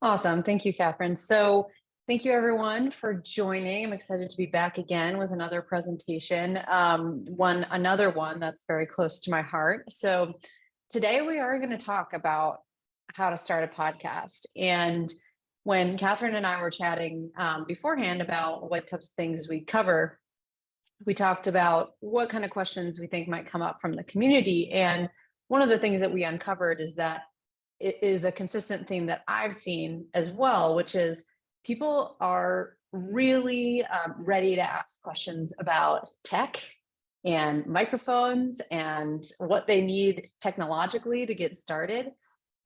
Awesome. Thank you, Catherine. So thank you everyone for joining. I'm excited to be back again with another presentation, another one that's very close to my heart. So today we are going to talk about how to start a podcast. And when Catherine and I were chatting beforehand about what types of things we cover, we talked about what kind of questions we think might come up from the community. And one of the things that we uncovered is that it is a consistent theme that I've seen as well, which is people are really ready to ask questions about tech and microphones and what they need technologically to get started.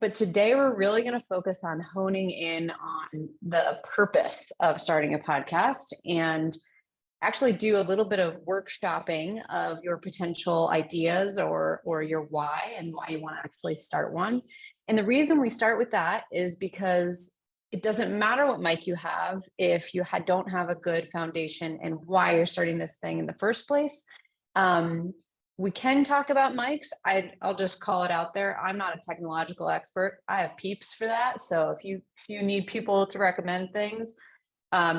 But today we're really going to focus on honing in on the purpose of starting a podcast and actually do a little bit of workshopping of your potential ideas or your why and why you want to actually start one. And the reason we start with that is because it doesn't matter what mic you have if you don't have a good foundation and why you're starting this thing in the first place. We can talk about mics. I'll just call it out there. I'm not a technological expert. I have peeps for that. So if you need people to recommend things,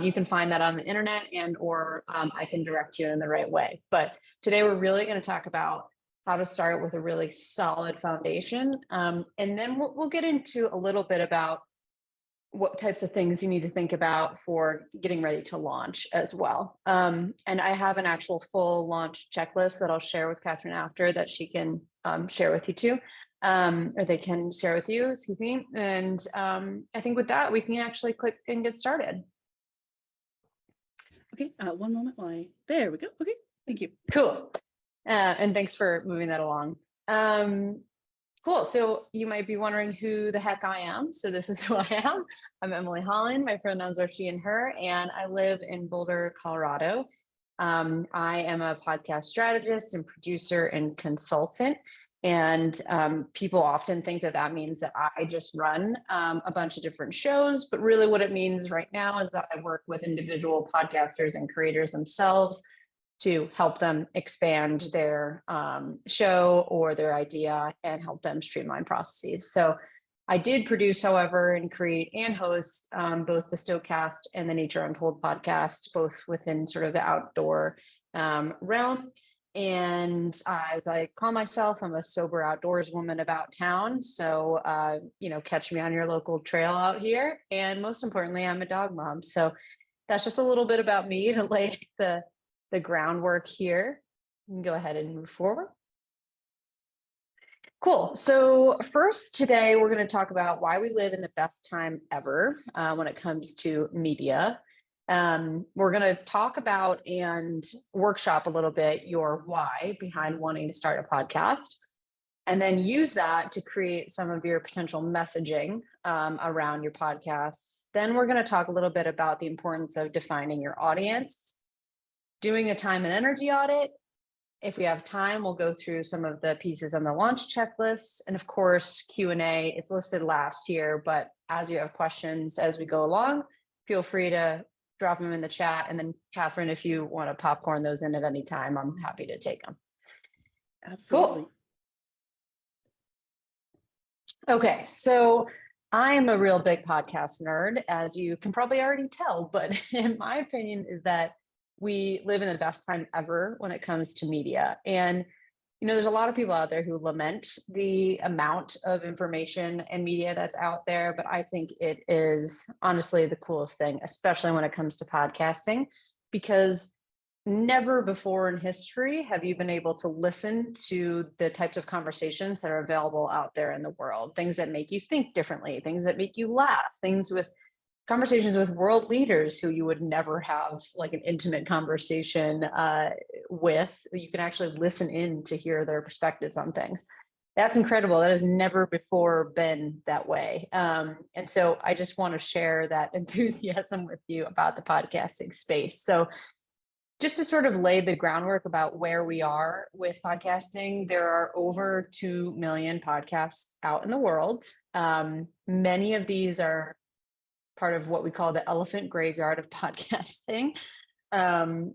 you can find that on the internet or I can direct you in the right way. But today we're really going to talk about how to start with a really solid foundation. And then we'll get into a little bit about what types of things you need to think about for getting ready to launch as well. And I have an actual full launch checklist that I'll share with Catherine after that she can share with you too. Or they can share with you, excuse me. And I think with that, we can actually click and get started. Okay, one moment there we go. Okay, thank you. Cool. And thanks for moving that along. Cool. So you might be wondering who the heck I am. So this is who I am. I'm Emily Holland. My pronouns are she and her, and I live in Boulder, Colorado. I am a podcast strategist and producer and consultant. And people often think that means that I just run a bunch of different shows, but really what it means right now is that I work with individual podcasters and creators themselves to help them expand their show or their idea and help them streamline processes. So I did produce, however, and create and host both the Stokecast and the Nature Untold podcast, both within sort of the outdoor realm. And as I call myself, I'm a sober outdoors woman about town. So, catch me on your local trail out here. And most importantly, I'm a dog mom. So that's just a little bit about me to lay the groundwork here. You can go ahead and move forward. Cool. So first today, we're going to talk about why we live in the best time ever when it comes to media. We're going to talk about and workshop a little bit your why behind wanting to start a podcast, and then use that to create some of your potential messaging around your podcast. Then we're going to talk a little bit about the importance of defining your audience, doing a time and energy audit. If we have time, we'll go through some of the pieces on the launch checklist, and of course, Q&A. It's listed last here, but as you have questions as we go along, feel free to drop them in the chat. And then Catherine, if you want to popcorn those in at any time, I'm happy to take them. Absolutely. Cool. Okay, so I am a real big podcast nerd, as you can probably already tell, but in my opinion is that we live in the best time ever when it comes to media. And there's a lot of people out there who lament the amount of information and media that's out there, but I think it is honestly the coolest thing, especially when it comes to podcasting, because never before in history have you been able to listen to the types of conversations that are available out there in the world, things that make you think differently, things that make you laugh, conversations with world leaders who you would never have like an intimate conversation with. You can actually listen in to hear their perspectives on things. That's incredible. That has never before been that way. And so I just want to share that enthusiasm with you about the podcasting space. So just to sort of lay the groundwork about where we are with podcasting, there are over 2 million podcasts out in the world. Many of these are part of what we call the elephant graveyard of podcasting.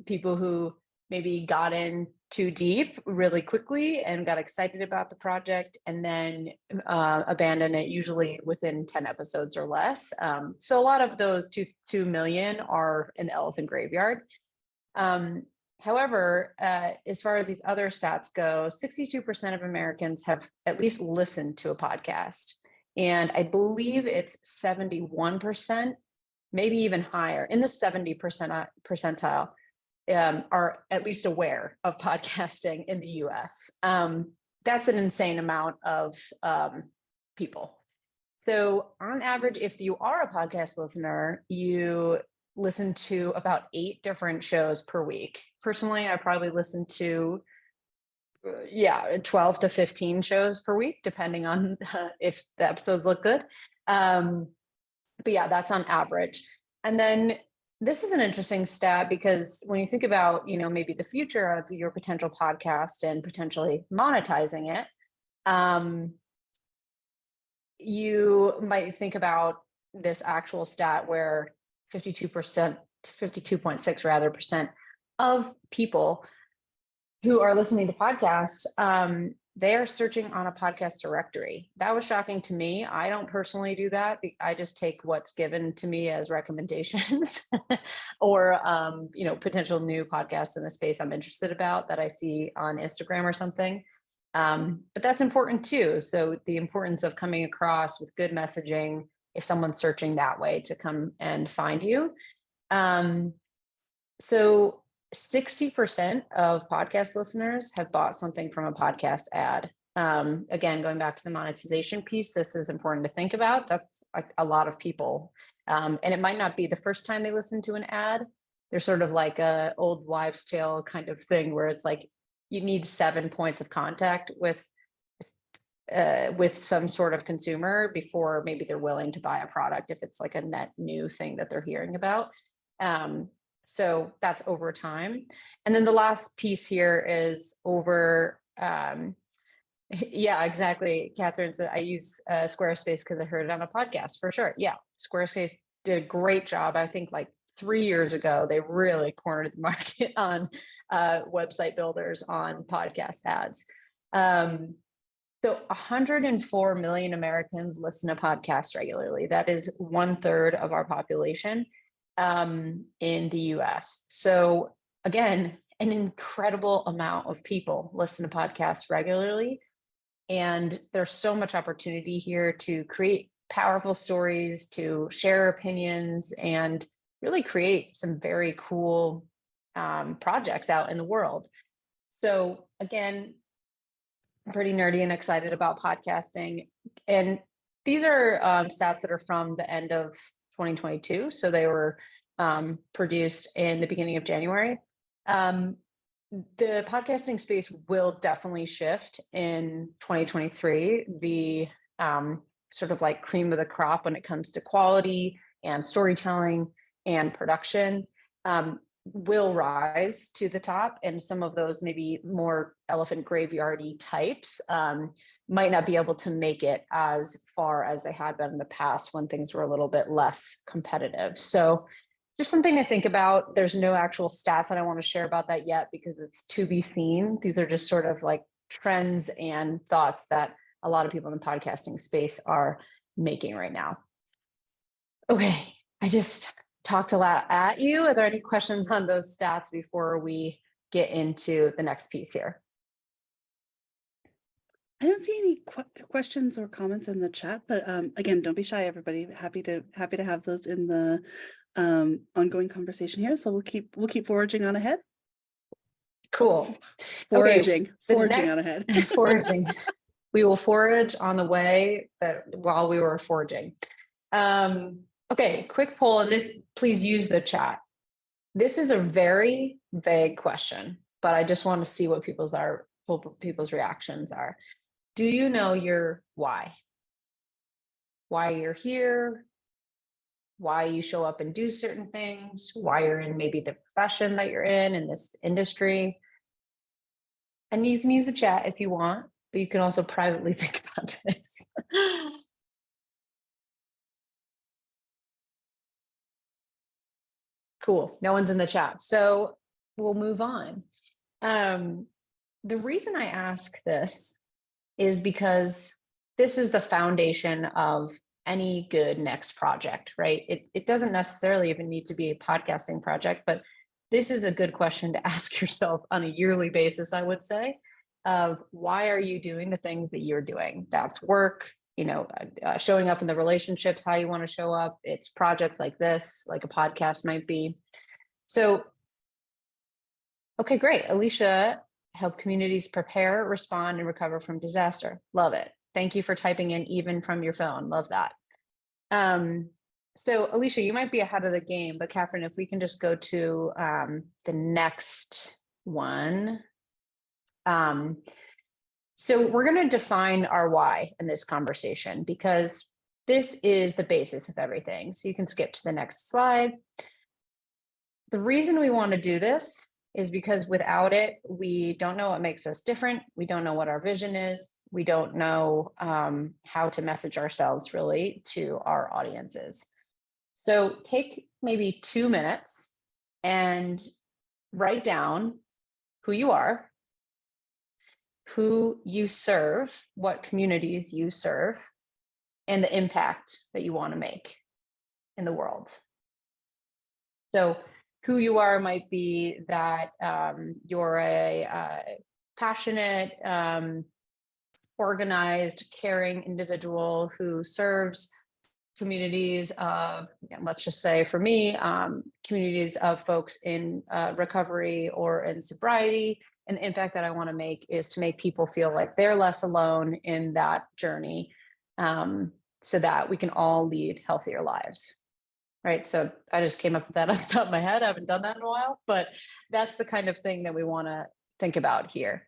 People who maybe got in too deep really quickly and got excited about the project and then abandon it usually within 10 episodes or less. So a lot of those 2 million are in the elephant graveyard. However, as far as these other stats go, 62% of Americans have at least listened to a podcast. And I believe it's 71%, maybe even higher, in the 70% percentile, are at least aware of podcasting in the US. That's an insane amount of people. So on average, if you are a podcast listener, you listen to about 8 different shows per week. Personally, I probably listen to 12 to 15 shows per week, depending on if the episodes look good. But yeah, that's on average. And then this is an interesting stat because when you think about, maybe the future of your potential podcast and potentially monetizing it, you might think about this actual stat where 52%, 52.6 rather percent of people who are listening to podcasts, they are searching on a podcast directory. That was shocking to me. I don't personally do that. I just take what's given to me as recommendations or, potential new podcasts in the space I'm interested about that I see on Instagram or something. But that's important too. So the importance of coming across with good messaging, if someone's searching that way, to come and find you. So 60% of podcast listeners have bought something from a podcast ad. Again, going back to the monetization piece, this is important to think about. That's a lot of people. And it might not be the first time they listen to an ad. There's sort of like a old wives' tale kind of thing where it's like you need 7 points of contact with some sort of consumer before maybe they're willing to buy a product if it's like a net new thing that they're hearing about. So that's over time. And then the last piece here is over, yeah, exactly. Catherine said, I use Squarespace because I heard it on a podcast for sure. Yeah, Squarespace did a great job. I think like 3 years ago, they really cornered the market on website builders on podcast ads. So 104 million Americans listen to podcasts regularly. That is 1/3 of our population in the US. So again, an incredible amount of people listen to podcasts regularly. And there's so much opportunity here to create powerful stories, to share opinions, and really create some very cool projects out in the world. So again, I'm pretty nerdy and excited about podcasting. And these are stats that are from the end of 2022. So they were produced in the beginning of January. The podcasting space will definitely shift in 2023. The sort of like cream of the crop when it comes to quality and storytelling and production will rise to the top, and some of those maybe more elephant graveyardy types might not be able to make it as far as they had been in the past when things were a little bit less competitive. So just something to think about. There's no actual stats that I want to share about that yet because it's to be seen. These are just sort of like trends and thoughts that a lot of people in the podcasting space are making right now. Okay, I just talked a lot at you. Are there any questions on those stats before we get into the next piece here? I don't see any questions or comments in the chat, but again, don't be shy, everybody. Happy to have those in the ongoing conversation here. So we'll keep foraging on ahead. Cool. Foraging on ahead. Foraging. We will forage on the way while we were foraging. Okay, quick poll, and this, please use the chat. This is a very vague question, but I just want to see what people's reactions are. Do you know your why? Why you're here? Why you show up and do certain things? Why you're in maybe the profession that you're in this industry? And you can use the chat if you want, but you can also privately think about this. Cool. No one's in the chat. So we'll move on. the reason I ask this is because this is the foundation of any good next project, right? It doesn't necessarily even need to be a podcasting project, but this is a good question to ask yourself on a yearly basis, I would say, of why are you doing the things that you're doing? That's work, showing up in the relationships, how you want to show up. It's projects like this, like a podcast might be. So, okay, great. Alicia, help communities prepare, respond, and recover from disaster. Love it. Thank you for typing in even from your phone. Love that. So Alicia, you might be ahead of the game, but Catherine, if we can just go to the next one. So we're going to define our why in this conversation because this is the basis of everything. So you can skip to the next slide. The reason we want to do this is because without it, we don't know what makes us different. We don't know what our vision is. We don't know how to message ourselves really to our audiences. So take maybe 2 minutes and write down who you are, who you serve, what communities you serve, and the impact that you want to make in the world. So who you are might be that you're a passionate, organized, caring individual who serves communities of, let's just say for me, communities of folks in recovery or in sobriety. And the impact that I want to make is to make people feel like they're less alone in that journey, so that we can all lead healthier lives. Right. So I just came up with that off the top of my head. I haven't done that in a while, but that's the kind of thing that we want to think about here.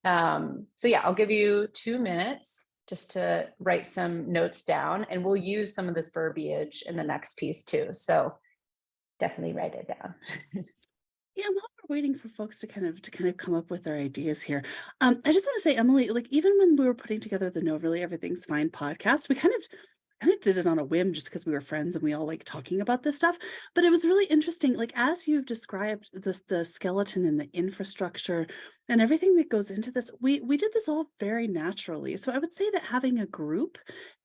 So yeah, I'll give you 2 minutes just to write some notes down, and we'll use some of this verbiage in the next piece too. So definitely write it down. Yeah, while we're waiting for folks to kind of come up with their ideas here, I just want to say, Emily, like even when we were putting together the No Really Everything's Fine podcast, we kind of did it on a whim just because we were friends and we all like talking about this stuff. But it was really interesting, like as you've described this, the skeleton and the infrastructure and everything that goes into this, we did this all very naturally. So I would say that having a group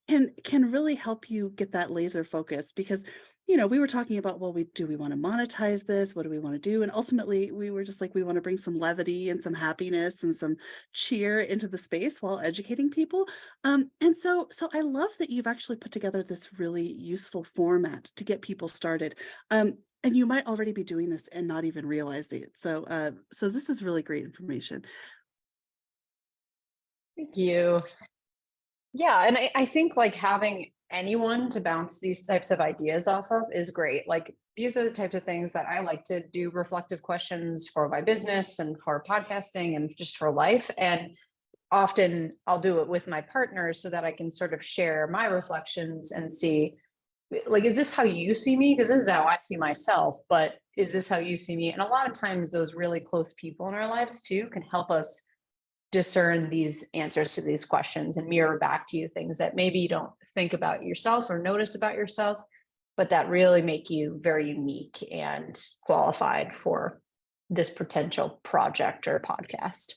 can really help you get that laser focus because we were talking about, well, do we want to monetize this? What do we want to do? And ultimately, we were just like, we want to bring some levity and some happiness and some cheer into the space while educating people. And so I love that you've actually put together this really useful format to get people started. And you might already be doing this and not even realizing it. So this is really great information. Thank you. Yeah, and I think like having anyone to bounce these types of ideas off of is great. Like these are the types of things that I like to do reflective questions for my business and for podcasting and just for life. And often I'll do it with my partners so that I can sort of share my reflections and see, like, is this how you see me? Because this is how I see myself, but is this how you see me? And a lot of times those really close people in our lives too can help us discern these answers to these questions and mirror back to you things that maybe you don't think about yourself or notice about yourself, but that really make you very unique and qualified for this potential project or podcast.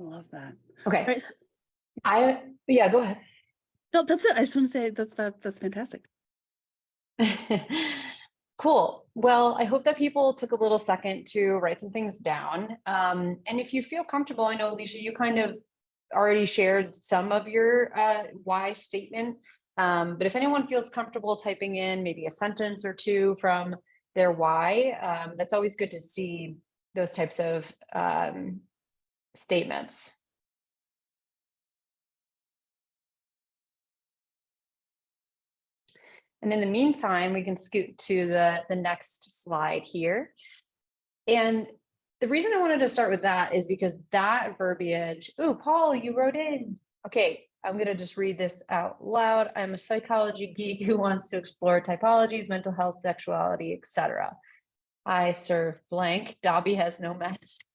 I love that. Okay. Right, so, yeah, go ahead. no, that's it. I just want to say that's fantastic. Cool. Well, I hope that people took a little second to write some things down. And if you feel comfortable, I know, Alicia, you kind of already shared some of your why statement. But if anyone feels comfortable typing in maybe a sentence or two from their why, that's always good to see those types of statements. And in the meantime, we can scoot to the next slide here. And the reason I wanted to start with that is because that verbiage, oh, Paul, you wrote in. Okay, I'm going to just read this out loud. I'm a psychology geek who wants to explore typologies, mental health, sexuality, etc. I serve blank. Dobby has no master.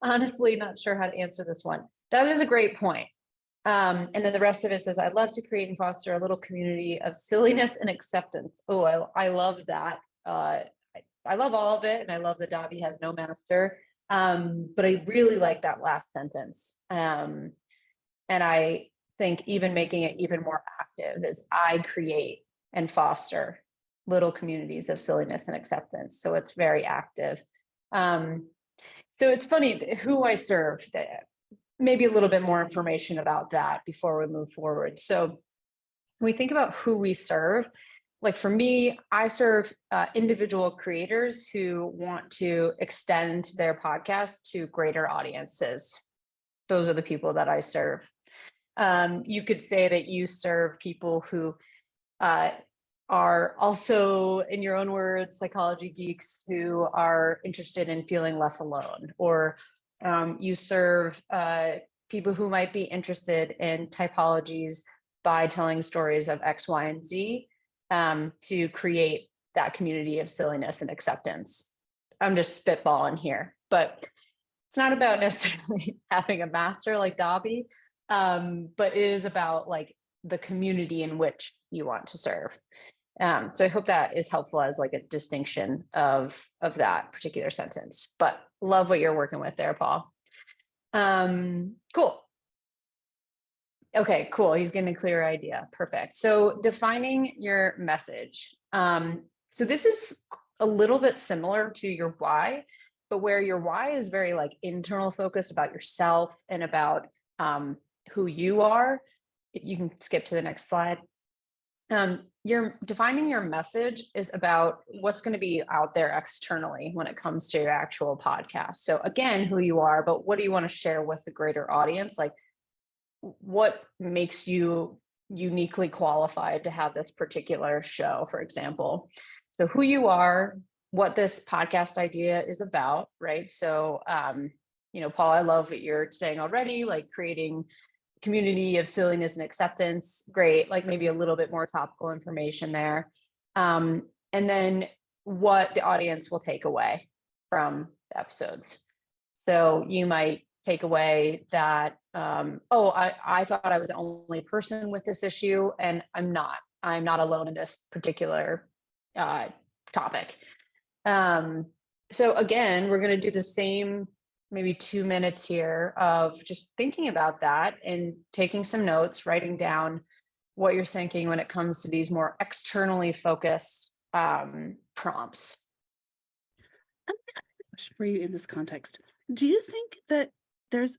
Honestly, not sure how to answer this one. That is a great point. And then the rest of it says, I'd love to create and foster a little community of silliness and acceptance. Oh, I love that. I love all of it. And I love that Dobby has no master. But I really like that last sentence. And I think even making it even more active is I create and foster little communities of silliness and acceptance. So it's very active. So it's funny who I serve, maybe a little bit more information about that before we move forward. So when we think about who we serve, like for me, I serve individual creators who want to extend their podcast to greater audiences. Those are the people that I serve. You could say that you serve people who are also, in your own words, psychology geeks who are interested in feeling less alone, or you serve people who might be interested in typologies by telling stories of X, Y, and Z to create that community of silliness and acceptance. I'm just spitballing here, but it's not about necessarily having a master like Dobby, but it is about like the community in which you want to serve. So I hope that is helpful as like a distinction of that particular sentence, but love what you're working with there, Paul. Cool. Okay, cool. He's getting a clear idea. Perfect. So defining your message. So this is a little bit similar to your why, but where your why is very like internal focus about yourself and about who you are. You can skip to the next slide. You're defining your message is about what's going to be out there externally when it comes to your actual podcast. So again, who you are, but what do you want to share with the greater audience? Like what makes you uniquely qualified to have this particular show, for example. So who you are, what this podcast idea is about, right? So, Paul, I love what you're saying already, like creating community of silliness and acceptance. Great. Like maybe a little bit more topical information there. And then what the audience will take away from the episodes. So you might take away that, I thought I was the only person with this issue, and I'm not alone in this particular topic. So again, we're going to do the same maybe 2 minutes here of just thinking about that and taking some notes, writing down what you're thinking when it comes to these more externally focused prompts. I have a question for you in this context. Do you think that there's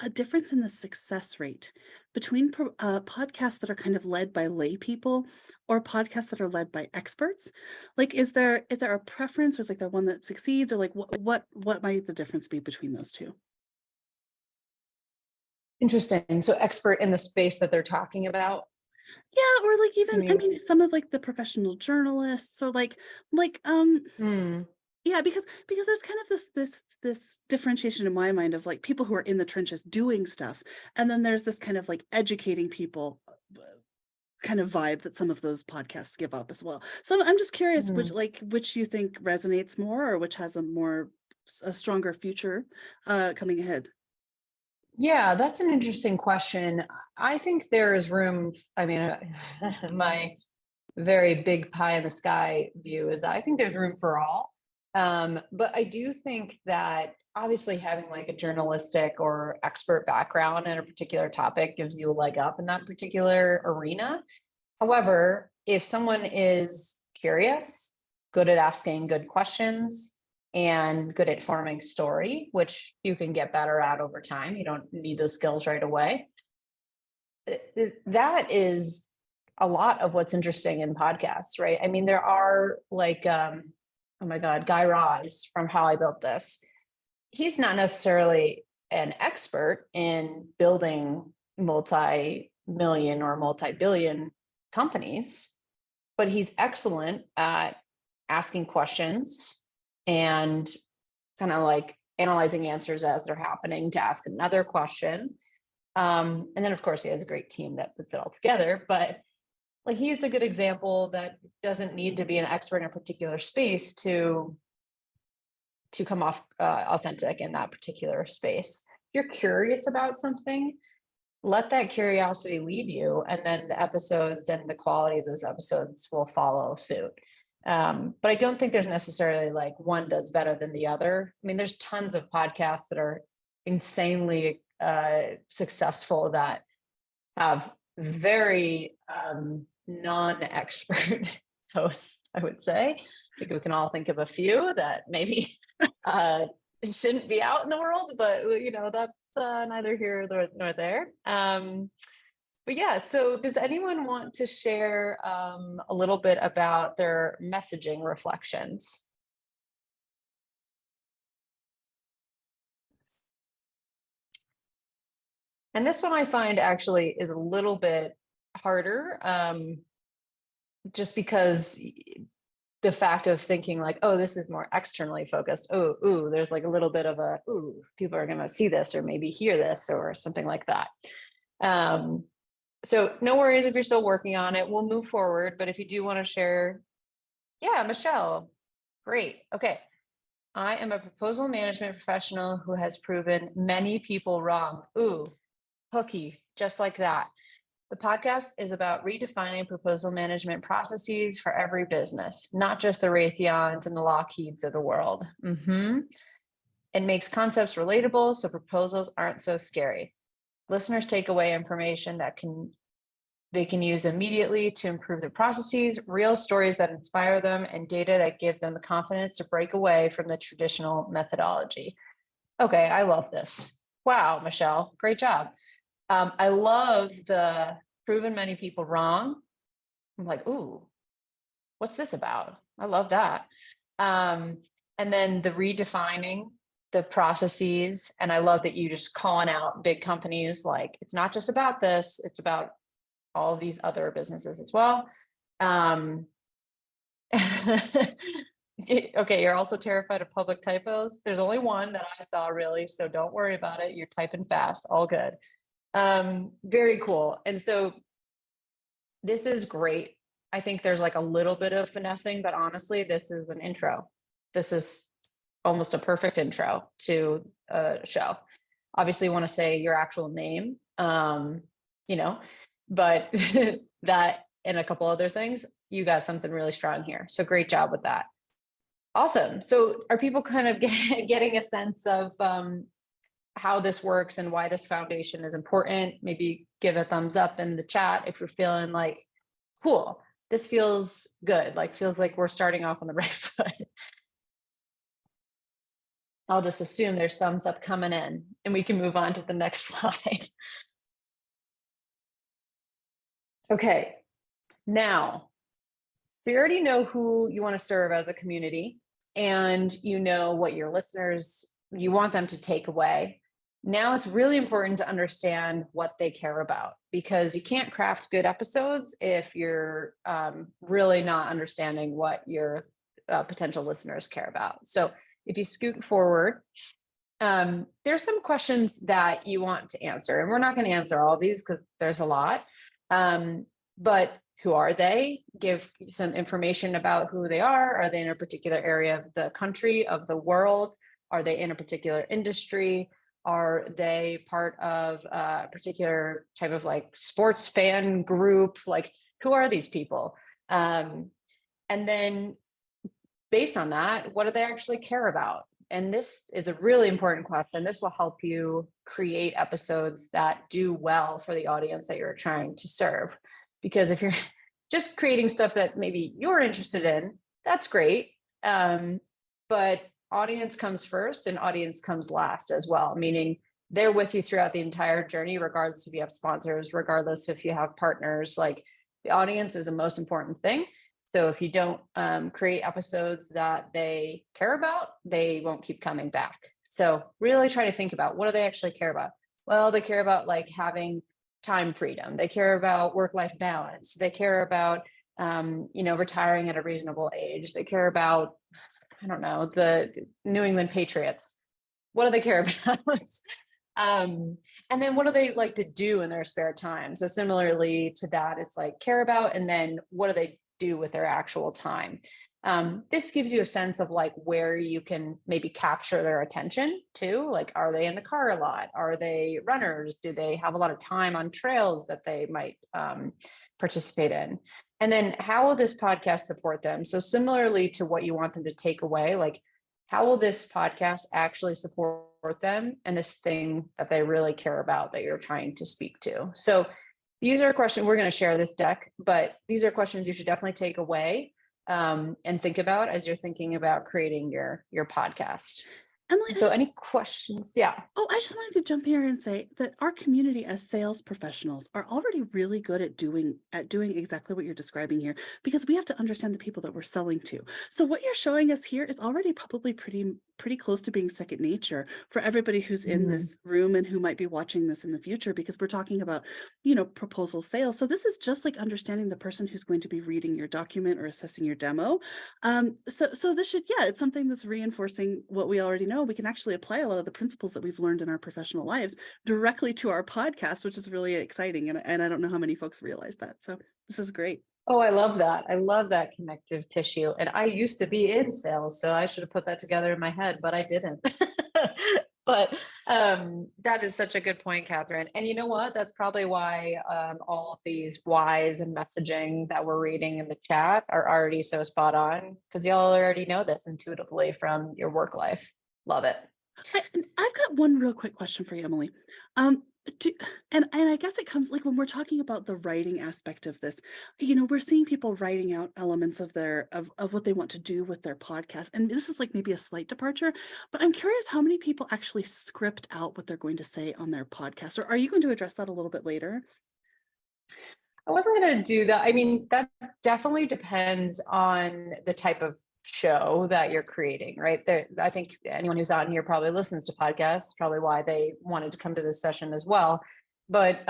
a difference in the success rate between podcasts that are kind of led by lay people or podcasts that are led by experts? Like, is there a preference, or is like the one that succeeds, or like what might the difference be between those two? Interesting. So expert in the space that they're talking about. Yeah, or like even, I mean, mean, some of like the professional journalists, or like yeah, because there's kind of this differentiation in my mind of like people who are in the trenches doing stuff, and then there's this kind of like educating people kind of vibe that some of those podcasts give up as well. So I'm just curious which you think resonates more, or which has a stronger future coming ahead. Yeah, that's an interesting question. I think there is room. I mean, my very big pie in the sky view is that I think there's room for all. But I do think that obviously having like a journalistic or expert background in a particular topic gives you a leg up in that particular arena. However, if someone is curious, good at asking good questions, and good at forming story, which you can get better at over time, you don't need those skills right away. That is a lot of what's interesting in podcasts, right? I mean, there are like, oh my God, Guy Raz from How I Built This. He's not necessarily an expert in building multi-million or multi-billion companies, but he's excellent at asking questions and kind of like analyzing answers as they're happening to ask another question. And then of course he has a great team that puts it all together, but like he's a good example that doesn't need to be an expert in a particular space to come off authentic in that particular space. If you're curious about something, let that curiosity lead you, and then the episodes and the quality of those episodes will follow suit. But I don't think there's necessarily like one does better than the other. I mean, there's tons of podcasts that are insanely successful that have very non-expert hosts, I would say. I think we can all think of a few that maybe shouldn't be out in the world, but that's neither here nor there. But yeah, so does anyone want to share a little bit about their messaging reflections? And this one I find actually is a little bit harder, just because the fact of thinking like, oh, this is more externally focused. Oh, ooh, there's like a little bit of a, ooh, people are going to see this or maybe hear this or something like that. So no worries if you're still working on it. We'll move forward. But if you do want to share, yeah, Michelle, great. Okay. I am a proposal management professional who has proven many people wrong. Ooh, hooky, just like that. The podcast is about redefining proposal management processes for every business, not just the Raytheons and the Lockheeds of the world. It makes concepts relatable so proposals aren't so scary. Listeners take away information that they can use immediately to improve their processes, real stories that inspire them, and data that give them the confidence to break away from the traditional methodology. Okay, I love this. Wow, Michelle, great job. I love the proven many people wrong. I'm like, ooh, what's this about? I love that. And then the redefining the processes. And I love that you just calling out big companies like, it's not just about this, it's about all of these other businesses as well. Okay, you're also terrified of public typos. There's only one that I saw really, so don't worry about it. You're typing fast, all good. Very cool. And so this is great. I think there's like a little bit of finessing, but honestly, this is an intro. This is almost a perfect intro to a show. Obviously, you want to say your actual name, but that and a couple other things, you got something really strong here. So great job with that. Awesome. So are people kind of getting a sense of how this works and why this foundation is important? Maybe give a thumbs up in the chat if you're feeling like, cool, this feels good, like feels like we're starting off on the right foot. I'll just assume there's thumbs up coming in and we can move on to the next slide. Okay, now we already know who you want to serve as a community and you know what your listeners, you want them to take away. Now it's really important to understand what they care about, because you can't craft good episodes if you're really not understanding what your potential listeners care about. So if you scoot forward, there's some questions that you want to answer, and we're not going to answer all of these because there's a lot. But who are they? Give some information about who they are. Are they in a particular area of the country, of the world? Are they in a particular industry? Are they part of a particular type of like sports fan group? Like, who are these people? And then based on that, what do they actually care about? And this is a really important question. This will help you create episodes that do well for the audience that you're trying to serve. Because if you're just creating stuff that maybe you're interested in, that's great. But audience comes first and audience comes last as well, meaning they're with you throughout the entire journey, regardless if you have sponsors, regardless if you have partners. Like, the audience is the most important thing. So if you don't create episodes that they care about, they won't keep coming back. So really try to think about, what do they actually care about? Well, they care about like having time freedom. They care about work-life balance. They care about, retiring at a reasonable age. They care about, I don't know, the New England Patriots. What do they care about? And then what do they like to do in their spare time? So similarly to that, it's like care about, and then what do they do with their actual time. This gives you a sense of like where you can maybe capture their attention too. Like, are they in the car a lot? Are they runners? Do they have a lot of time on trails that they might participate in? And then how will this podcast support them? So similarly to what you want them to take away, like how will this podcast actually support them and this thing that they really care about that you're trying to speak to? So these are questions, we're going to share this deck, but these are questions you should definitely take away and think about as you're thinking about creating your podcast. Emily, So any questions? Yeah. Oh, I just wanted to jump here and say that our community as sales professionals are already really good at doing exactly what you're describing here, because we have to understand the people that we're selling to. So what you're showing us here is already probably pretty close to being second nature for everybody who's in this room and who might be watching this in the future, because we're talking about, proposal sales. So this is just like understanding the person who's going to be reading your document or assessing your demo. So this should, it's something that's reinforcing what we already know. We can actually apply a lot of the principles that we've learned in our professional lives directly to our podcast, which is really exciting. And I don't know how many folks realize that. So this is great. Oh, I love that. I love that connective tissue. And I used to be in sales, so I should have put that together in my head, but I didn't. But that is such a good point, Catherine. And you know what? That's probably why all of these whys and messaging that we're reading in the chat are already so spot on, because y'all already know this intuitively from your work life. Love it. I've got one real quick question for you, Emily. And I guess it comes like when we're talking about the writing aspect of this, we're seeing people writing out elements of of what they want to do with their podcast. And this is like maybe a slight departure, but I'm curious how many people actually script out what they're going to say on their podcast. Or are you going to address that a little bit later? I wasn't going to do that. I mean, that definitely depends on the type of show that you're creating, right? I think anyone who's on here probably listens to podcasts, probably why they wanted to come to this session as well. But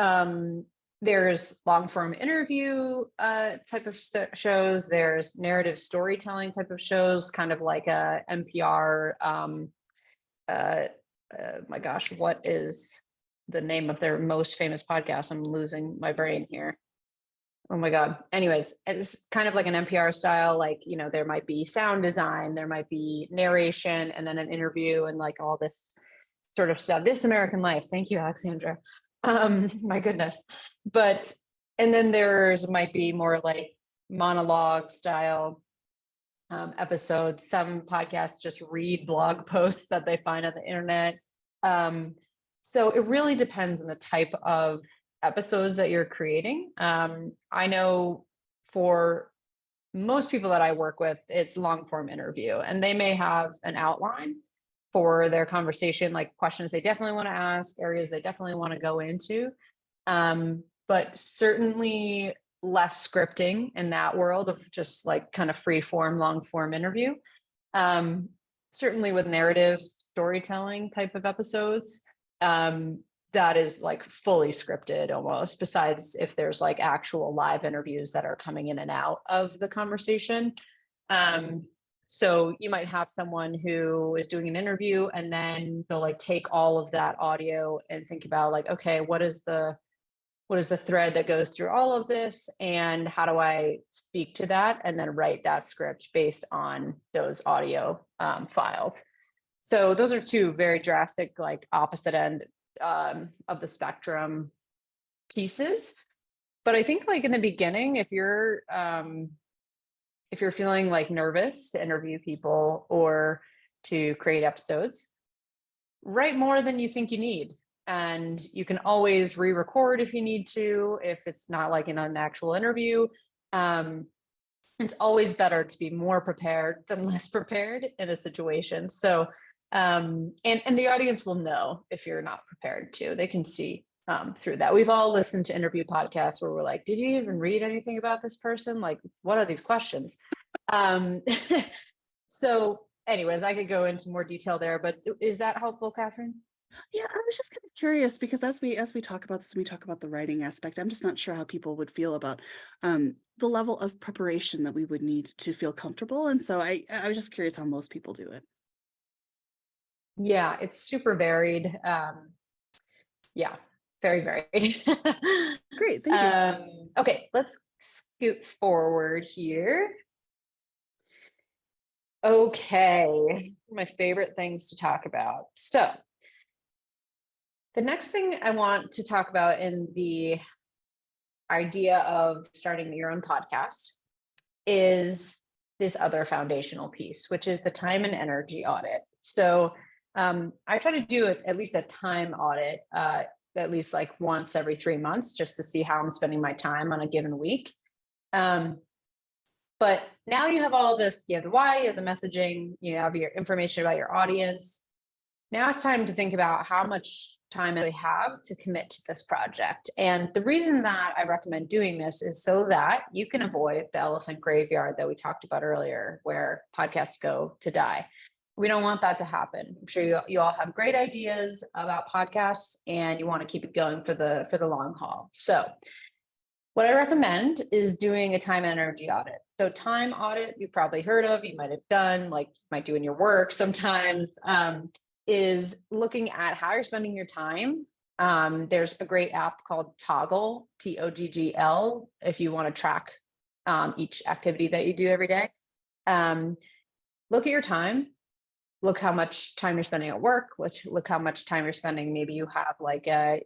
there's long form interview type of shows. There's narrative storytelling type of shows, kind of like a NPR. My gosh, what is the name of their most famous podcast? I'm losing my brain here. Oh my God. Anyways, it's kind of like an NPR style, like, there might be sound design, there might be narration, and then an interview and like all this sort of stuff. This American Life. Thank you, Alexandra. My goodness. And then might be more like monologue style episodes. Some podcasts just read blog posts that they find on the internet. So it really depends on the type of episodes that you're creating. I know for most people that I work with, it's long form interview, and they may have an outline for their conversation, like questions they definitely want to ask, areas they definitely want to go into. But certainly less scripting in that world of just like kind of free form, long form interview. Certainly with narrative storytelling type of episodes, that is like fully scripted almost, besides if there's like actual live interviews that are coming in and out of the conversation. So you might have someone who is doing an interview and then they'll like take all of that audio and think about like, okay, what is the thread that goes through all of this, and how do I speak to that, and then write that script based on those audio files. So those are two very drastic, like opposite end of the spectrum pieces. But I think like in the beginning, if you're feeling like nervous to interview people or to create episodes, write more than you think you need. And you can always re-record if you need to, if it's not like in an actual interview. It's always better to be more prepared than less prepared in a situation. So and the audience will know if you're not prepared too. They can see through that. We've all listened to interview podcasts where we're like, did you even read anything about this person? Like, what are these questions? So anyways, I could go into more detail there, but is that helpful, Catherine? Yeah, I was just kind of curious, because as we talk about this, we talk about the writing aspect. I'm just not sure how people would feel about the level of preparation that we would need to feel comfortable. And so I was just curious how most people do it. Yeah, it's super varied. Yeah. very varied. Great, thank you. Okay, let's scoot forward here. Okay, my favorite things to talk about. So, the next thing I want to talk about in the idea of starting your own podcast is this other foundational piece, which is the time and energy audit. So, I try to do at least a time audit, at least like once every 3 months, just to see how I'm spending my time on a given week. Um, but now you have all this, you have the why, you have the messaging, you have your information about your audience. Now it's time to think about how much time I have to commit to this project. And the reason that I recommend doing this is so that you can avoid the elephant graveyard that we talked about earlier, where podcasts go to die. We don't want that to happen. I'm sure you all have great ideas about podcasts and you want to keep it going for the long haul. So what I recommend is doing a time and energy audit. So time audit, you've probably heard of, you might have done, like you might do in your work sometimes, is looking at how you're spending your time. There's a great app called Toggle, Toggl, if you want to track each activity that you do every day. Look at your time. Look how much time you're spending at work. Look how much time you're spending. Maybe you have like a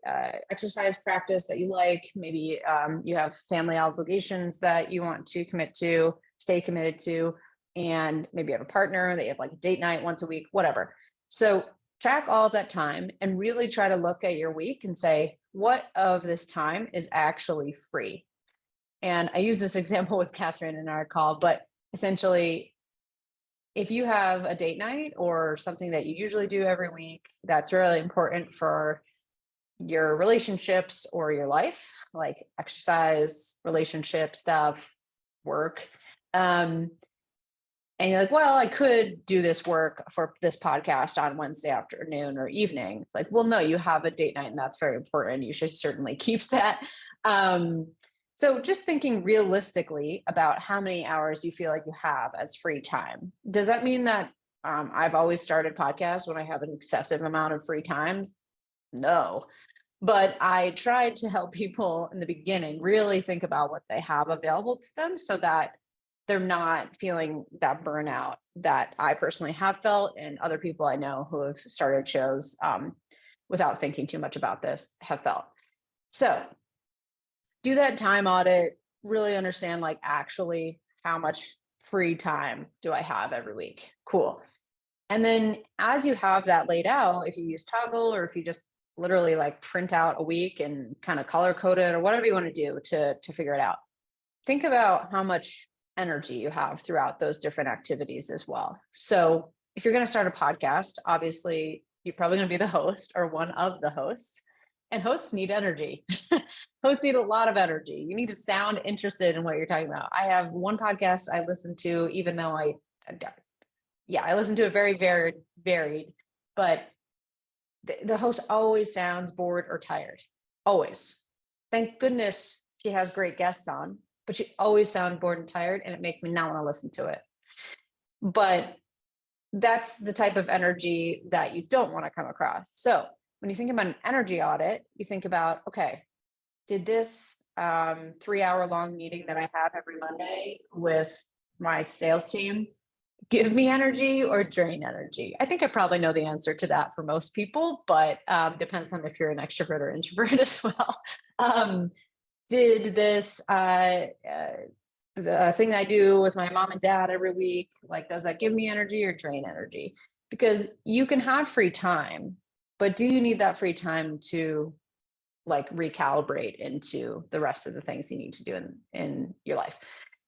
exercise practice that you like. Maybe you have family obligations that you want to commit to, stay committed to, and maybe you have a partner that you have like a date night once a week, whatever. So track all of that time and really try to look at your week and say, what of this time is actually free? And I use this example with Catherine in our call, but essentially, if you have a date night or something that you usually do every week that's really important for your relationships or your life, like exercise, relationship stuff, work, and you're like, well, I could do this work for this podcast on Wednesday afternoon or evening. Like, well, no, you have a date night and that's very important. You should certainly keep that. So just thinking realistically about how many hours you feel like you have as free time. Does that mean that I've always started podcasts when I have an excessive amount of free time? No. But I tried to help people in the beginning really think about what they have available to them so that they're not feeling that burnout that I personally have felt, and other people I know who have started shows without thinking too much about this have felt. So do that time audit, really understand like actually how much free time do I have every week? Cool. And then as you have that laid out, if you use Toggle or if you just literally like print out a week and kind of color code it or whatever you want to do to figure it out, think about how much energy you have throughout those different activities as well. So if you're going to start a podcast, obviously you're probably going to be the host or one of the hosts. And hosts need energy. Hosts need a lot of energy. You need to sound interested in what you're talking about. I have one podcast I listen to, even though I listen to it very varied, but the host always sounds bored or tired. Always. Thank goodness she has great guests on, but she always sounds bored and tired, and it makes me not want to listen to it. But that's the type of energy that you don't want to come across. So when you think about an energy audit, you think about, okay, did this 3-hour long meeting that I have every Monday with my sales team give me energy or drain energy? I think I probably know the answer to that for most people, but depends on if you're an extrovert or introvert as well. Did this the thing that I do with my mom and dad every week, like, does that give me energy or drain energy? Because you can have free time, but do you need that free time to like recalibrate into the rest of the things you need to do in your life?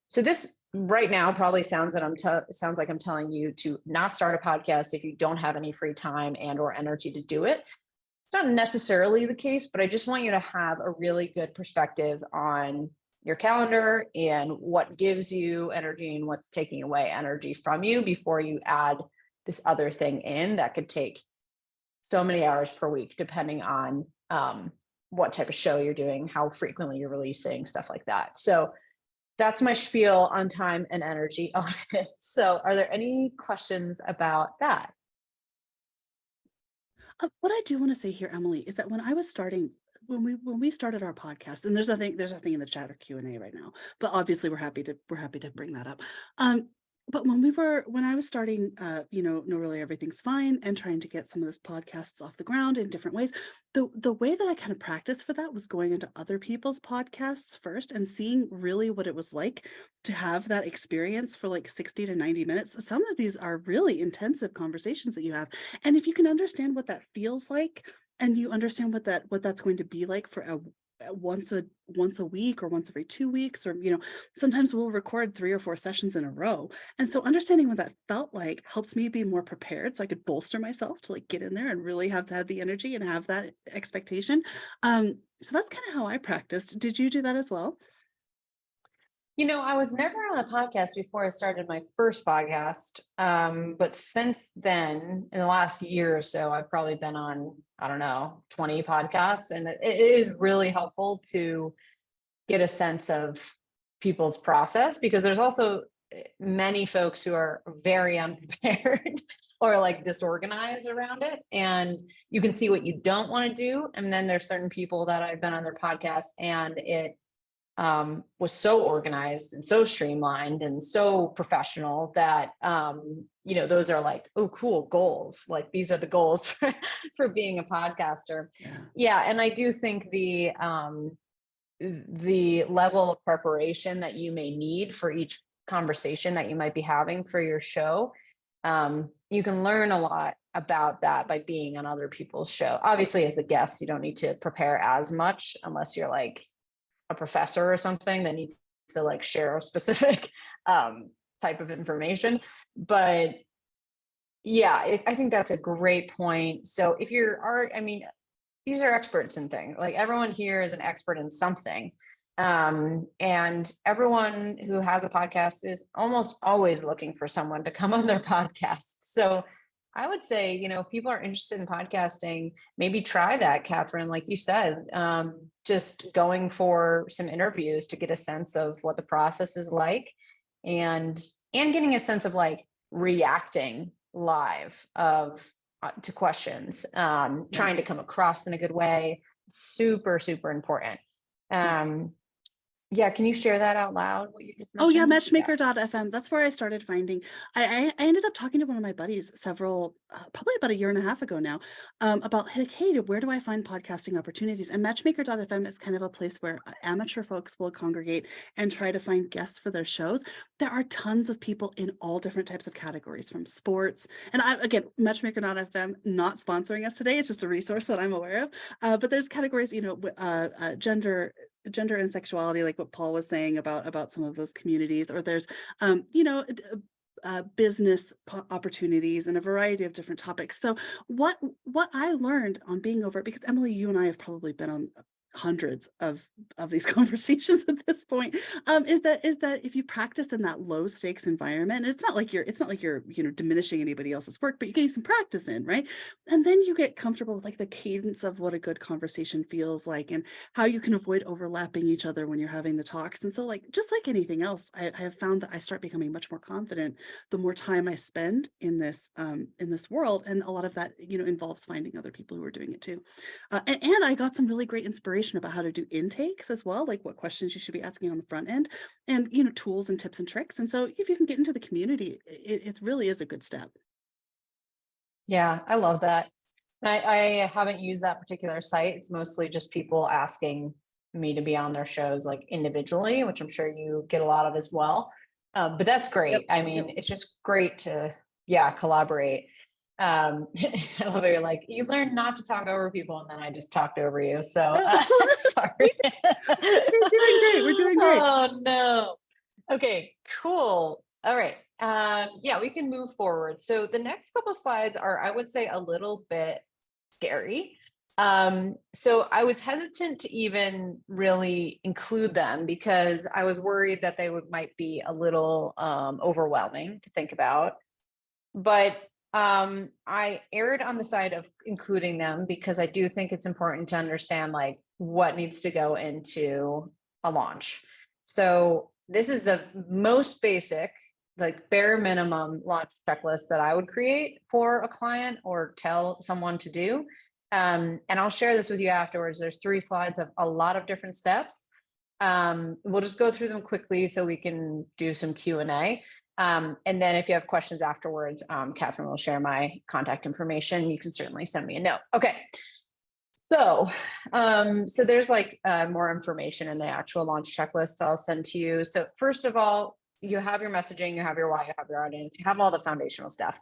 So this right now probably sounds like I'm telling you to not start a podcast if you don't have any free time and or energy to do it. It's not necessarily the case, but I just want you to have a really good perspective on your calendar and what gives you energy and what's taking away energy from you before you add this other thing in that could take so many hours per week, depending on what type of show you're doing, how frequently you're releasing, stuff like that. So that's my spiel on time and energy audit. So are there any questions about that? What I do want to say here, Emily, is that when I was starting when we started our podcast, and there's nothing in the chat or Q&A right now, but obviously we're happy to bring that up. But when I was starting, No Really Everything's Fine, and trying to get some of this podcasts off the ground in different ways, the way that I kind of practiced for that was going into other people's podcasts first and seeing really what it was like to have that experience for like 60 to 90 minutes. Some of these are really intensive conversations that you have. And if you can understand what that feels like, and you understand what that's going to be like for a once a week or once every 2 weeks, or sometimes we'll record 3 or 4 sessions in a row. And so understanding what that felt like helps me be more prepared, so I could bolster myself to like get in there and really have the energy and have that expectation. So that's kind of how I practiced. Did you do that as well? I was never on a podcast before I started my first podcast. But since then, in the last year or so, I've probably been on, I don't know, 20 podcasts. And it is really helpful to get a sense of people's process, because there's also many folks who are very unprepared or like disorganized around it. And you can see what you don't want to do. And then there's certain people that I've been on their podcast and it was so organized and so streamlined and so professional that those are like, oh, cool goals. Like these are the goals for being a podcaster. Yeah, and I do think the level of preparation that you may need for each conversation that you might be having for your show, you can learn a lot about that by being on other people's show. Obviously, as the guest, you don't need to prepare as much unless you're like a professor or something that needs to like share a specific type of information. But yeah, I think that's a great point. So if these are experts in things. Like everyone here is an expert in something. And everyone who has a podcast is almost always looking for someone to come on their podcast. So I would say, if people are interested in podcasting, maybe try that, Catherine, like you said, just going for some interviews to get a sense of what the process is like, and getting a sense of like reacting live to questions, trying to come across in a good way. Super, super important. Yeah, can you share that out loud, what you just mentioned? Oh yeah, matchmaker.fm. That's where I started finding. I ended up talking to one of my buddies probably about a year and a half ago now, about like, hey, where do I find podcasting opportunities? And matchmaker.fm is kind of a place where amateur folks will congregate and try to find guests for their shows. There are tons of people in all different types of categories, from sports. And again, matchmaker.fm not sponsoring us today. It's just a resource that I'm aware of. But there's categories, gender and sexuality, like what Paul was saying about some of those communities, or there's business opportunities and a variety of different topics. So what I learned on being over, because Emily, you and I have probably been on hundreds of these conversations at this point, is that if you practice in that low stakes environment, and it's not like you're diminishing anybody else's work, but you're getting some practice in, right? And then you get comfortable with like the cadence of what a good conversation feels like, and how you can avoid overlapping each other when you're having the talks. And so, like, just like anything else, I have found that I start becoming much more confident the more time I spend in this world. And a lot of that involves finding other people who are doing it too. And I got some really great inspiration about how to do intakes as well, like what questions you should be asking on the front end, and tools and tips and tricks. And so if you can get into the community, it really is a good step. Yeah, I love that. I haven't used that particular site. It's mostly just people asking me to be on their shows like individually, which I'm sure you get a lot of as well. But that's great. Yep. I mean, It's just great to, collaborate. I love it. You're like, you learn not to talk over people, and then I just talked over you. So sorry. We're doing great. We're doing great. Oh no. Okay, cool. All right. Yeah, we can move forward. So the next couple slides are, I would say, a little bit scary. So I was hesitant to even really include them because I was worried that they might be a little overwhelming to think about. But I erred on the side of including them because I do think it's important to understand like what needs to go into a launch. So this is the most basic, like bare minimum launch checklist that I would create for a client or tell someone to do. And I'll share this with you afterwards. There's 3 slides of a lot of different steps. We'll just go through them quickly so we can do some Q&A. And then if you have questions afterwards, Catherine will share my contact information. You can certainly send me a note. Okay. So there's like more information in the actual launch checklist I'll send to you. So first of all, you have your messaging, you have your why, you have your audience, you have all the foundational stuff.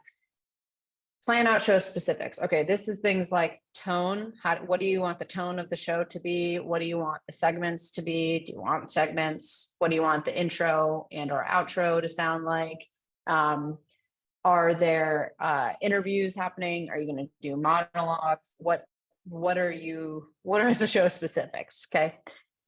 Plan out show specifics. Okay, this is things like tone. What do you want the tone of the show to be? What do you want the segments to be? Do you want segments? What do you want the intro and or outro to sound like? Are there interviews happening? Are you going to do monologues? What are the show specifics? Okay.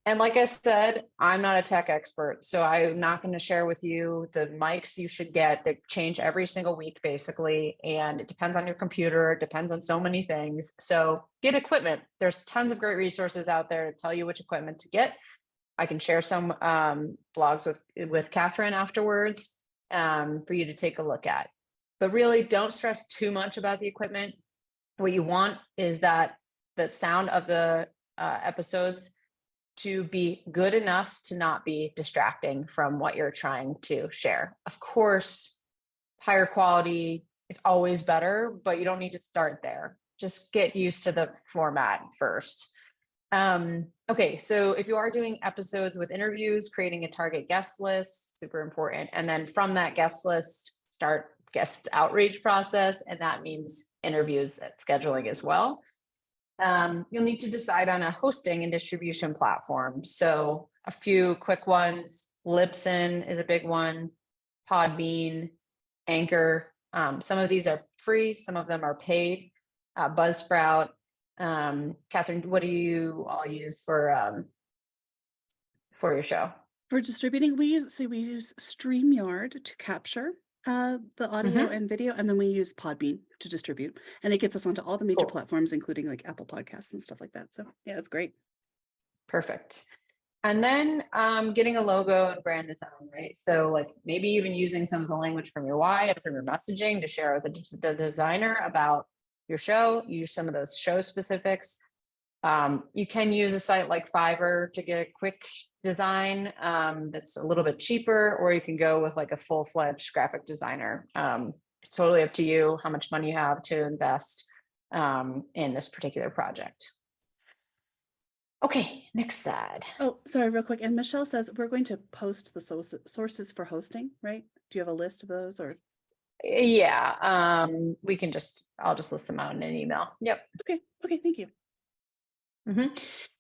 And like I said, I'm not a tech expert, so I'm not going to share with you the mics you should get. They change every single week, basically, and it depends on your computer. It depends on so many things. So get equipment. There's tons of great resources out there to tell you which equipment to get. I can share some blogs with Catherine afterwards for you to take a look at. But really, don't stress too much about the equipment. What you want is that the sound of the episodes to be good enough to not be distracting from what you're trying to share. Of course, higher quality is always better, but you don't need to start there. Just get used to the format first. Okay, so if you are doing episodes with interviews, creating a target guest list, super important. And then from that guest list, start guest outreach process. And that means interviews and scheduling as well. You'll need to decide on a hosting and distribution platform. So a few quick ones: Libsyn is a big one, Podbean, Anchor. Some of these are free, some of them are paid. Buzzsprout. Catherine, what do you all use for your show? For distributing, we use StreamYard to capture the audio and video, and then we use Podbean to distribute, and it gets us onto all the major platforms, including like Apple Podcasts and stuff like that. So yeah, that's great. Perfect. And then getting a logo and brand design, right? So like maybe even using some of the language from your why and from your messaging to share with the designer about your show. Use some of those show specifics. You can use a site like Fiverr to get a quick design that's a little bit cheaper, or you can go with like a full-fledged graphic designer. It's totally up to you how much money you have to invest in this particular project. Okay, next slide. Oh, sorry, real quick. And Michelle says we're going to post the sources for hosting, right? Do you have a list of those, or? Yeah, I'll just list them out in an email. Yep. Okay, thank you.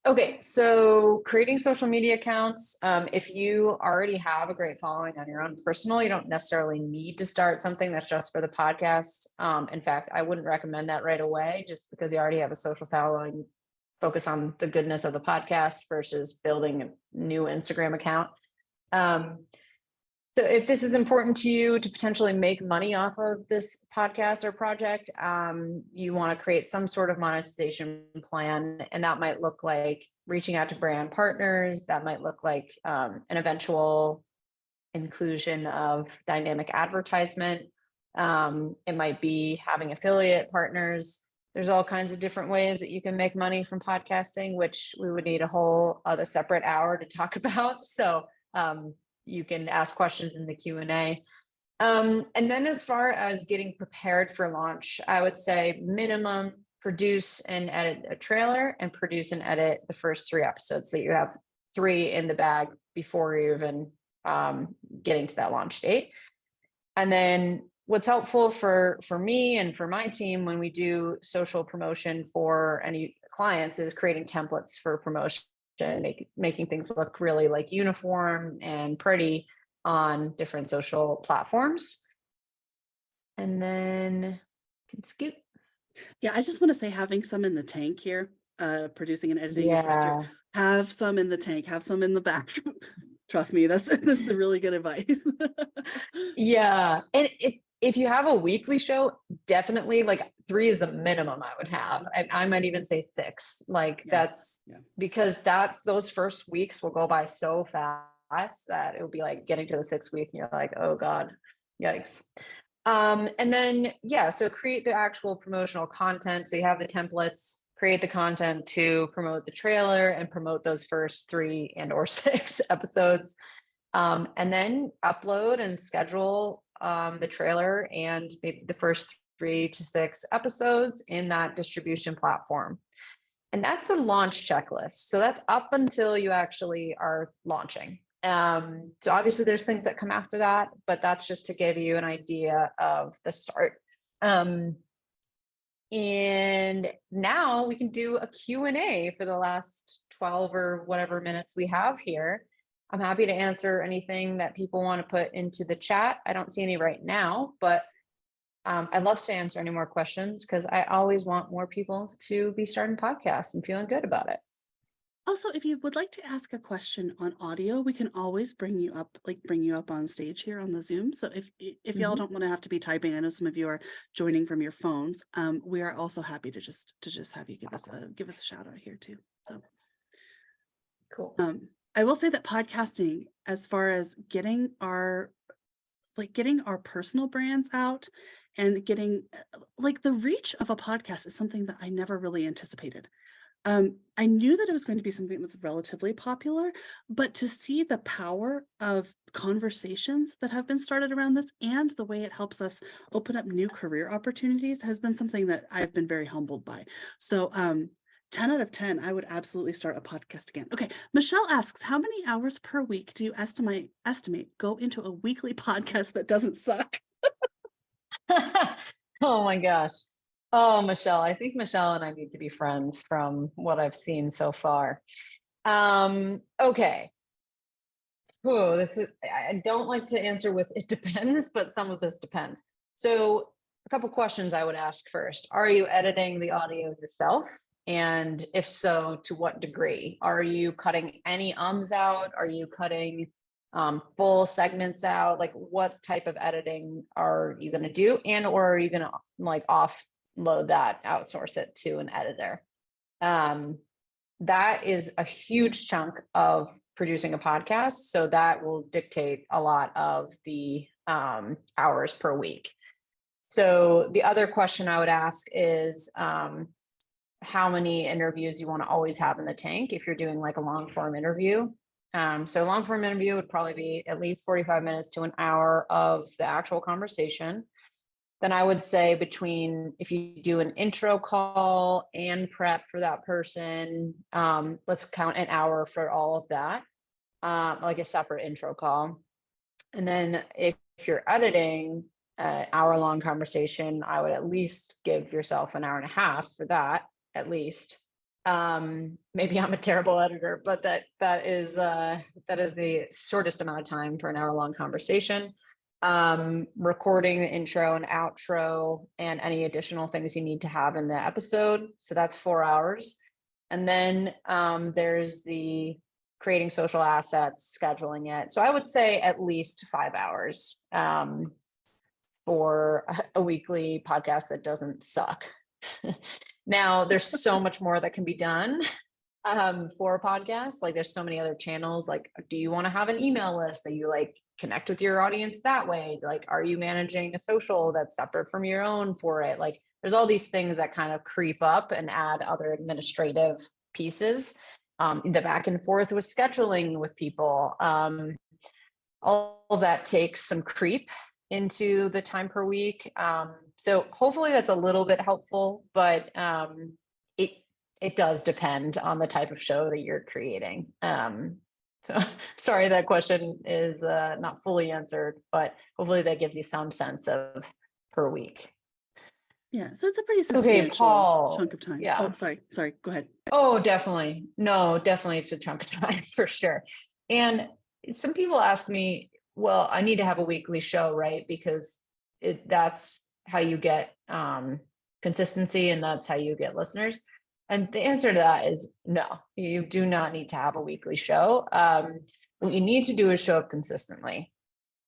Okay, so creating social media accounts. If you already have a great following on your own personal, you don't necessarily need to start something that's just for the podcast. In fact, I wouldn't recommend that right away, just because you already have a social following. Focus on the goodness of the podcast versus building a new Instagram account. So if this is important to you to potentially make money off of this podcast or project, you want to create some sort of monetization plan. And that might look like reaching out to brand partners. That might look like an eventual inclusion of dynamic advertisement. It might be having affiliate partners. There's all kinds of different ways that you can make money from podcasting, which we would need a whole other separate hour to talk about. So you can ask questions in the Q&A. And then as far as getting prepared for launch, I would say minimum produce and edit a trailer and produce and edit the first 3 episodes, so you have 3 in the bag before you're even getting to that launch date. And then what's helpful for me and for my team when we do social promotion for any clients is creating templates for promotion, making things look really like uniform and pretty on different social platforms. And then can scoot. Yeah, I just want to say, having some in the tank here, producing and editing. Yeah. Have some in the tank, have some in the back. Trust me, that's a really good advice. Yeah. And if you have a weekly show, definitely like 3 is the minimum I would have. I might even say 6. Like that's because those first weeks will go by so fast that it will be like getting to the 6th week and you're like, oh God, yikes. And then, so create the actual promotional content. So you have the templates, create the content to promote the trailer and promote those first 3 and or 6 episodes. And then upload and schedule the trailer and maybe the first 3 to 6 episodes in that distribution platform. And that's the launch checklist. So that's up until you actually are launching. So obviously there's things that come after that, but that's just to give you an idea of the start. And now we can do a Q&A for the last 12 or whatever minutes we have here. I'm happy to answer anything that people want to put into the chat. I don't see any right now, but I'd love to answer any more questions because I always want more people to be starting podcasts and feeling good about it. Also, if you would like to ask a question on audio, we can always bring you up on stage here on the Zoom. So if y'all don't want to have to be typing, I know some of you are joining from your phones. We are also happy to just have you give us a shout out here too. So cool. I will say that podcasting, as far as getting our personal brands out and getting the reach of a podcast is something that I never really anticipated. I knew that it was going to be something that's relatively popular, but to see the power of conversations that have been started around this and the way it helps us open up new career opportunities has been something that I've been very humbled by. So 10 out of 10, I would absolutely start a podcast again. Okay, Michelle asks, how many hours per week do you estimate go into a weekly podcast that doesn't suck? Oh my gosh. Oh, Michelle, I think Michelle and I need to be friends from what I've seen so far. Okay. Oh, I don't like to answer with it depends, but some of this depends. So a couple questions I would ask first. Are you editing the audio yourself? And if so, to what degree? Are you cutting any ums out? Are you cutting full segments out? Like what type of editing are you going to do? And or are you going to offload that, outsource it to an editor? That is a huge chunk of producing a podcast. So that will dictate a lot of the hours per week. So the other question I would ask is how many interviews you want to always have in the tank if you're doing like a long form interview. So a long form interview would probably be at least 45 minutes to an hour of the actual conversation. Then I would say if you do an intro call and prep for that person, let's count an hour for all of that, like a separate intro call. And then if you're editing an hour-long conversation, I would at least give yourself an hour and a half for that, at least. Maybe I'm a terrible editor, but that is the shortest amount of time for an hour-long conversation. Recording the intro and outro and any additional things you need to have in the episode. So that's 4 hours. And then there's the creating social assets, scheduling it. So I would say at least 5 hours for a weekly podcast that doesn't suck. Now, there's so much more that can be done for a podcast. Like there's so many other channels. Like, do you want to have an email list that you connect with your audience that way? Like, are you managing a social that's separate from your own for it? Like, there's all these things that kind of creep up and add other administrative pieces. The back and forth with scheduling with people. All of that takes some creep into the time per week. So hopefully that's a little bit helpful, but it does depend on the type of show that you're creating. So sorry that question is not fully answered, but hopefully that gives you some sense of per week. Yeah, so it's a pretty substantial chunk of time. Yeah. Oh, sorry, go ahead. Oh, definitely. No, definitely it's a chunk of time for sure. And some people ask me, well, I need to have a weekly show, right? Because that's how you get consistency and that's how you get listeners. And the answer to that is no, you do not need to have a weekly show. What you need to do is show up consistently.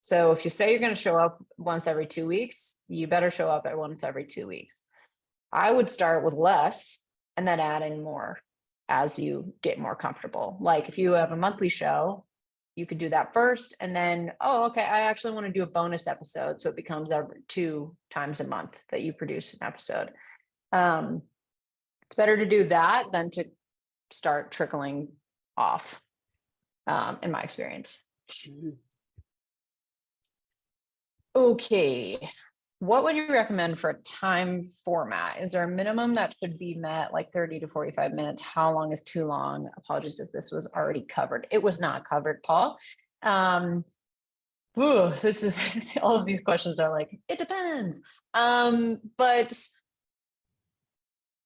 So if you say you're going to show up once every 2 weeks, you better show up at once every 2 weeks. I would start with less and then add in more as you get more comfortable. Like if you have a monthly show, you could do that first. And then, oh, okay, I actually want to do a bonus episode. So it becomes every 2 times a month that you produce an episode. It's better to do that than to start trickling off, in my experience. Mhm. Okay. What would you recommend for a time format? Is there a minimum that should be met, like 30 to 45 minutes? How long is too long? Apologies if this was already covered. It was not covered, Paul. This is all of these questions are like, it depends. But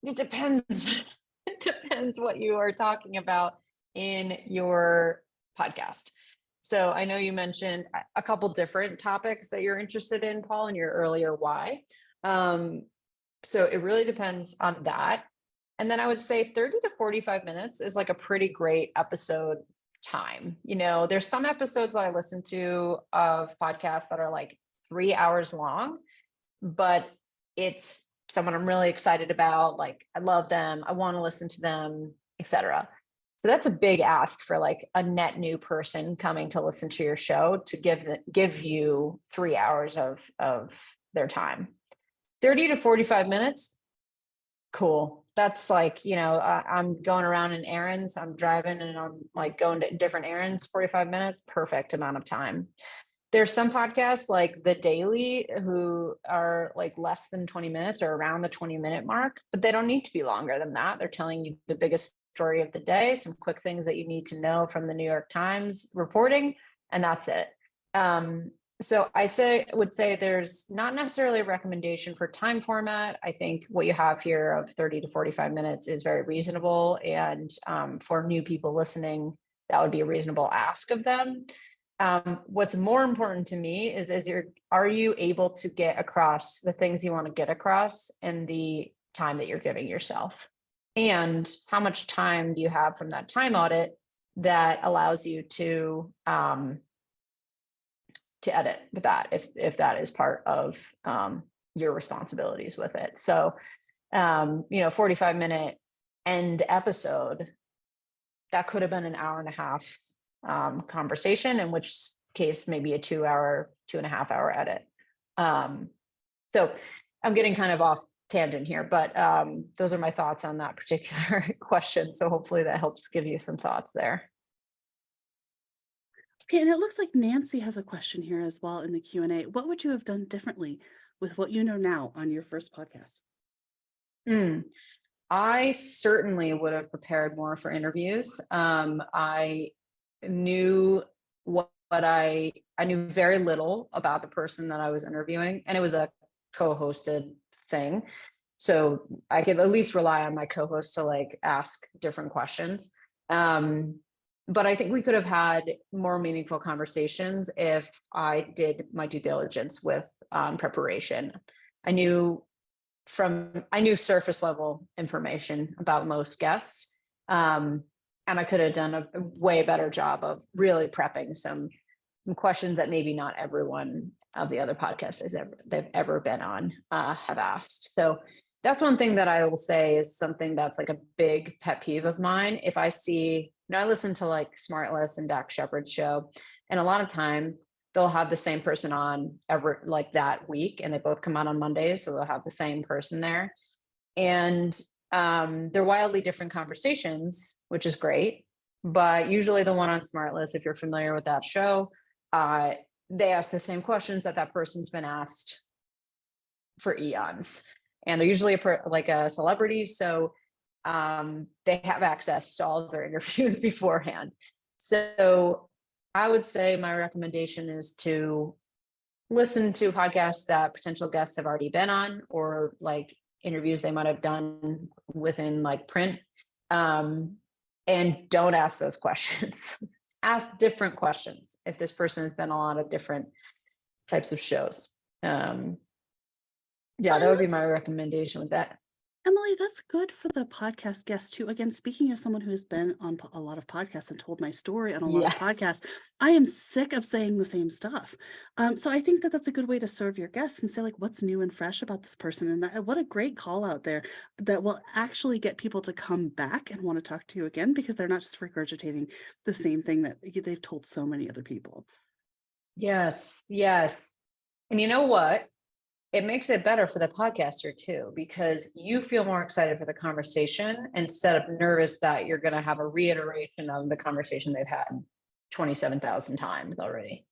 it depends. It depends what you are talking about in your podcast. So I know you mentioned a couple different topics that you're interested in, Paul, in your earlier why. So it really depends on that. And then I would say 30 to 45 minutes is like a pretty great episode time. There's some episodes that I listen to of podcasts that are like 3 hours long, but it's someone I'm really excited about. Like, I love them, I want to listen to them, etc. So that's a big ask for like a net new person coming to listen to your show to give you 3 hours of their time. 30 to 45 minutes, cool. That's like, I'm going around in errands, I'm driving and I'm like going to different errands, 45 minutes, perfect amount of time. There's some podcasts like The Daily who are like less than 20 minutes or around the 20-minute mark, but they don't need to be longer than that. They're telling you the biggest story of the day, some quick things that you need to know from the New York Times reporting, and that's it. So I would say there's not necessarily a recommendation for time format. I think what you have here of 30 to 45 minutes is very reasonable. And for new people listening, that would be a reasonable ask of them. What's more important to me is are you able to get across the things you want to get across in the time that you're giving yourself? And how much time do you have from that time audit that allows you to edit with that, if that is part of your responsibilities with it. So 45-minute end episode, that could have been an hour and a half conversation, in which case maybe a 2.5 hour edit. So I'm getting kind of off tangent here, but those are my thoughts on that particular question. So hopefully that helps give you some thoughts there. Okay, and it looks like Nancy has a question here as well in the Q&A. What would you have done differently with what you know now on your first podcast? I certainly would have prepared more for interviews. I knew I knew very little about the person that I was interviewing, and it was a co-hosted thing. So I could at least rely on my co-host to like ask different questions. But I think we could have had more meaningful conversations if I did my due diligence with preparation. I knew surface level information about most guests. And I could have done a way better job of really prepping some questions that maybe not everyone of the other podcasts they've ever been on have asked. So that's one thing that I will say is something that's like a big pet peeve of mine. If I see, I listen to like Smartless and Dax Shepard's show, and a lot of time they'll have the same person on like that week, and they both come out on Mondays. So they'll have the same person there. And they're wildly different conversations, which is great. But usually the one on Smartless, if you're familiar with that show, they ask the same questions that person's been asked for eons. And they're usually like a celebrity. So they have access to all of their interviews beforehand. So I would say my recommendation is to listen to podcasts that potential guests have already been on, or like interviews they might have done within like print. And don't ask those questions. Ask different questions if this person has been on a lot of different types of shows. That would be my recommendation with that. Emily, that's good for the podcast guest too. Again, speaking as someone who has been on a lot of podcasts and told my story on a lot of podcasts, I am sick of saying the same stuff. So I think that that's a good way to serve your guests and say like, what's new and fresh about this person? And what a great call out there that will actually get people to come back and want to talk to you again, because they're not just regurgitating the same thing that they've told so many other people. Yes. And you know what? it makes it better for the podcaster too, because you feel more excited for the conversation instead of nervous that you're going to have a reiteration of the conversation they've had 27,000 times already.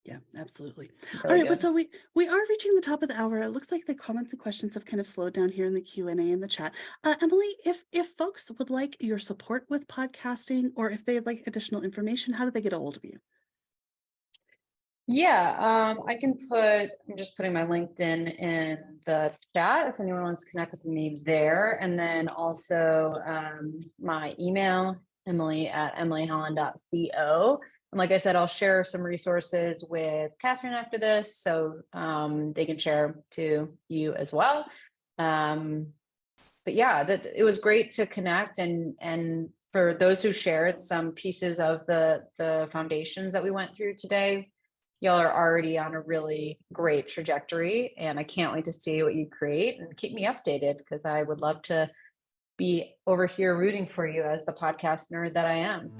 Yeah, absolutely. All Really right, well, good. so we are reaching the top of the hour. It looks like the comments and questions have kind of slowed down here in the Q&A in the chat. Emily, if folks would like your support with podcasting, or if they'd like additional information, how do they get a hold of you? Yeah, I'm just putting my LinkedIn in the chat if anyone wants to connect with me there. And then also my email, emily@emilyholland.co. And like I said, I'll share some resources with Catherine after this, so they can share to you as well. But yeah, that it was great to connect, and for those who shared some pieces of the foundations that we went through today, y'all are already on a really great trajectory, and I can't wait to see what you create, and keep me updated, because I would love to be over here rooting for you as the podcast nerd that I am.